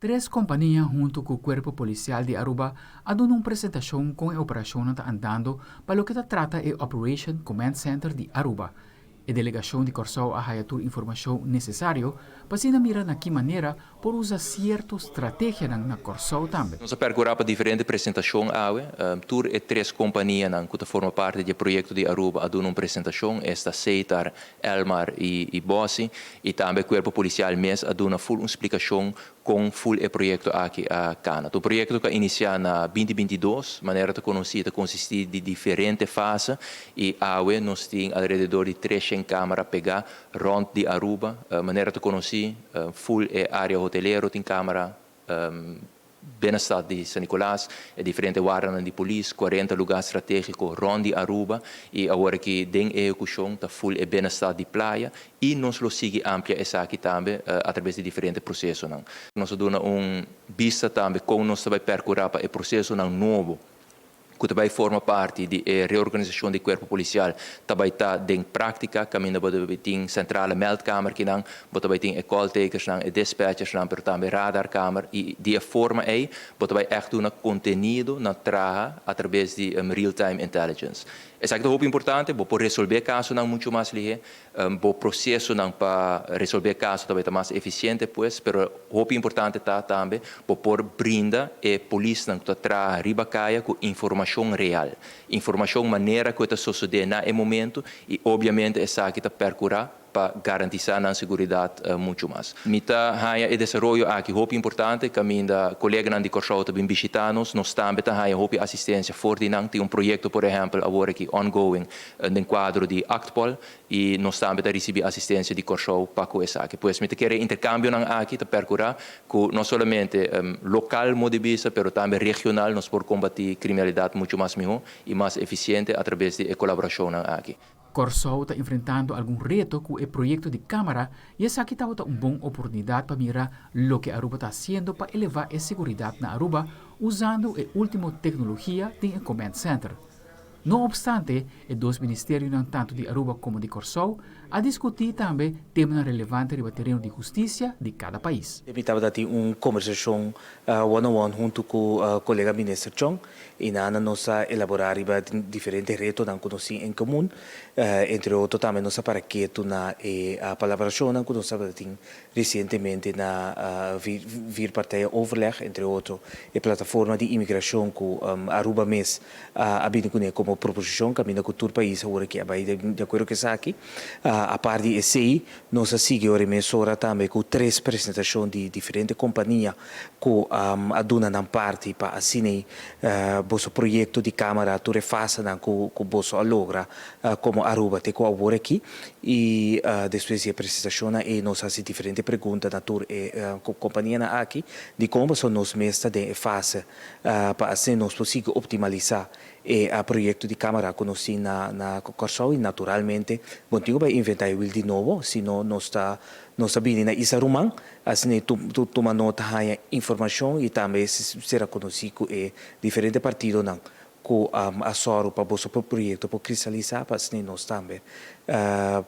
Tres companhias junto com o Cuerpo Policial de Aruba adunam uma apresentação com a operação que está andando para o que trata o Operation Command Center de Aruba. A delegação de Corsau a toda a informação necessária para se mirar na que maneira por usar certa estratégia na Corsau também. Nós percorremos diferentes apresentações, tur e três companhias que formam parte do projeto de Aruba a uma apresentação, esta Seitar, Elmar e Bossi, e também o Corpo Policial mês a uma full explicação com full e projeto aqui a Cana. O projeto que inicia na 2022, maneira de conhecida, consiste de diferentes fases e nós temos ao redor de 300 câmaras pegar rond de Aruba, maneira de conhecer full e área hoteleira tem câmara bem-estar de São Nicolás, diferentes guardas de polícia, 40 lugares estratégicos rond de Aruba e agora que tem execução está full e bem-estar de praia e nós lo sigue amplia essa aqui também através de diferentes processos. Nós damos vista também como nós vai percorrer para o processo novo que também forma parte da reorganização do corpo policial, também está em prática, caminho para a centrale meldkamer, também tem call takers, dispatchers, mas também radarkamer, e de forma aí, também echt um conteúdo na traga através de real-time intelligence. É muito importante, para resolver casos muito mais ligeiro, o processo para resolver casos também está mais eficiente, mas muito importante também, para brindar a polícia que traga ribacaia com informação real, informação maneira que está sucedendo no momento e, obviamente, essa que está percorrendo para garantir a segurança muito mais. Mita haya e desenvolvimento aqui muito importante, caminho colega de Corsau também visitanos, nós também haya muito assistência forte tem projeto, por exemplo, agora aqui ongoing no quadro de Actpol e nós também recebemos assistência de Corsau para com essa aqui. Pois mita quer intercâmbio aqui para percorrer que não somente local de vista, mas também regional, nós podemos combater criminalidade muito mais melhor e mais eficiente através de colaboração aqui. Corsau está enfrentando algum reto com o projeto de câmara e essa aqui está uma boa oportunidade para mirar o que Aruba está fazendo para elevar a segurança na Aruba usando a última tecnologia do Command Center. Não obstante, os dois ministérios, tanto de Aruba como de Corsau, a discutir também temas relevantes no terreno de justiça de cada país. Evitava dar uma conversação one-on-one junto com o colega ministro Chong e nós elaborar diferentes retos que nós em comum, entre outros também nós para que na a colaboração que nós temos recentemente na vir partida overleg, entre outros a plataforma de imigração que Aruba mês a como proposição caminho com todo o país agora que vai de acordo com isso aqui. A parte de ECI, nós seguimos agora também com três apresentações de diferentes companhias que adunam parte para assinar o projeto de câmara, tudo fácil que você logra como Aruba tem agora aqui e depois da apresentação e nós fazemos diferentes perguntas na tour com companhia aqui de como são nós mesmos de fase para assim nós possamos optimizar o projeto de câmara que nós temos na Corsau e naturalmente contigo vai inventar de novo, se não está vindo na Isarumang, assim toma nota de informação e também será conhecido que diferentes partidos que assoro para o projeto para cristalizar para assim nós também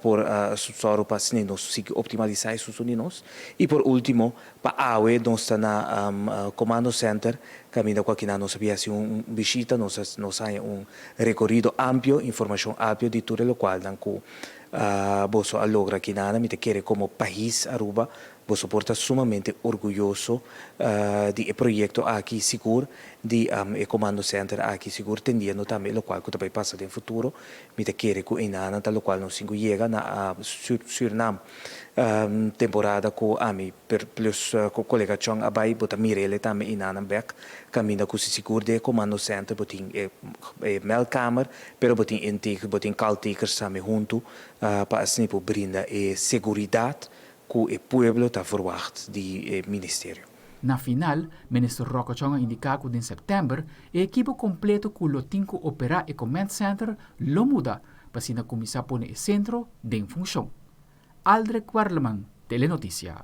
por assoro para assim nós optimizar isso de nós e por último para AUE nós está na Comando Center caminho com aqui nós havia uma visita nós recorrido amplo informação ampla de todo o qual que você logra aqui na me quer como país Aruba você porta sumamente orgulhoso de projeto aqui seguro de Comando Center aqui seguro tendendo também o qual que também passa no futuro me quer que inana tal qual não chega na Suriname temporada com ami plus com colega Chong abai bota mirele também inana back caminho com seguro de Comando Center botin melkamer pero botin intake botin call takers também junto para assim por brinda segurança que o povo está verwacht do Ministério. Na final, o ministro Rocco Chong indicou que em setembro, o equipo completo que o tinco opera o Command Center lo muda para se começar a pôr o centro em função. Aldrich Warleman, Telenotícia.